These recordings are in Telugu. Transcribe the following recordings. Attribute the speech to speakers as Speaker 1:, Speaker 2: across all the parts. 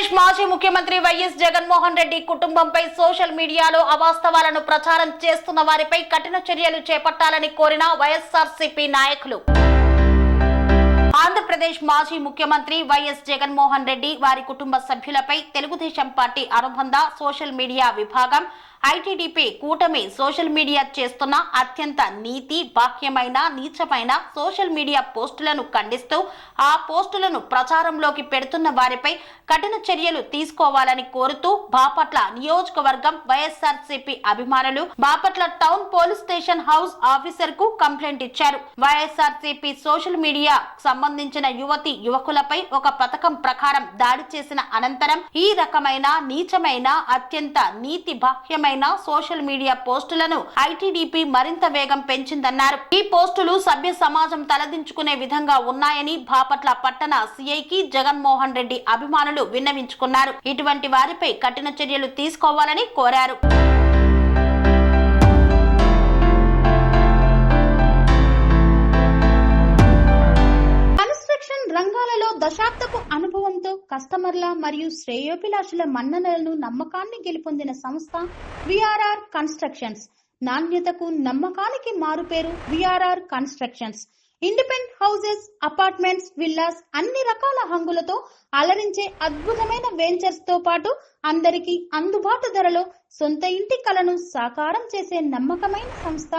Speaker 1: ఆంధ్రప్రదేశ్ మాజీ ముఖ్యమంత్రి వైఎస్ జగన్మోహన్ రెడ్డి కుటుంబంపై సోషల్ మీడియాలో అవాస్తవాలను ప్రచారం చేస్తున్న వారిపై కఠిన చర్యలు చేపట్టాలని కోరిన వైఎస్ఆర్సీపీ నాయకులు. ఆంధ్రప్రదేశ్ మాజీ ముఖ్యమంత్రి వైఎస్ జగన్మోహన్ రెడ్డి వారి కుటుంబ సభ్యులపై తెలుగుదేశం పార్టీ అనుబంధ సోషల్ మీడియా విభాగం ఐటీడీపీ కూటమి సోషల్ మీడియా చేస్తున్న అత్యంత నీతి బాహ్యమైన నీచమైన సోషల్ మీడియా పోస్టులను ఖండిస్తూ ఆ పోస్టులను ప్రచారంలోకి పెడుతున్న వారిపై కఠిన చర్యలు తీసుకోవాలని కోరుతూ బాపట్ల నియోజకవర్గం వైఎస్ఆర్సీపీ అభిమానులు Bapatla town police station house officer కు కంప్లైంట్ ఇచ్చారు. వైఎస్ఆర్సీపీ సోషల్ మీడియా సంబంధించిన యువకులపై ఒక పథకం ప్రకారం దాడి చేసిన అనంతరం ఈ రకమైన నీచమైన అత్యంత నీతి బాహ్యమైన సోషల్ మీడియా పోస్టులను ఐటీడీపీ మరింత వేగం పెంచిందన్నారు. ఈ పోస్టులు సభ్య సమాజం తలదించుకునే విధంగా ఉన్నాయని బాపట్ల పట్టణ సీఐకి జగన్మోహన్ రెడ్డి అభిమానులు విన్నవించుకున్నారు. ఇటువంటి వారిపై కఠిన చర్యలు తీసుకోవాలని కోరారు.
Speaker 2: రంగాలలో దశాబ్దపు అనుభవంతో కస్టమర్ల మరియు శ్రేయోభిలాషుల మన్ననలను నమ్మకాన్ని గెలుపొందిన సంస్థ విఆర్ఆర్ కన్స్ట్రక్షన్స్. నాణ్యతకు నమ్మకానికి మారుపేరు V R R constructions. Independent houses, apartments, villas అన్ని రకాల హంగులతో అలరించే అద్భుతమైన వెంచర్స్ తో పాటు అందరికీ అందుబాటు ధరలో సొంత ఇంటి కలను సాకారం చేసే నమ్మకమైన సంస్థ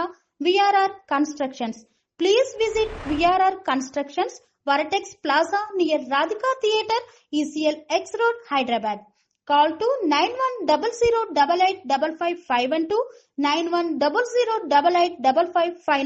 Speaker 2: VRR constructions. Please visit VRR constructions, Varatex Plaza near Radhika Theatre, ECL X Road, Hyderabad. Call to 9100885551 9100885559.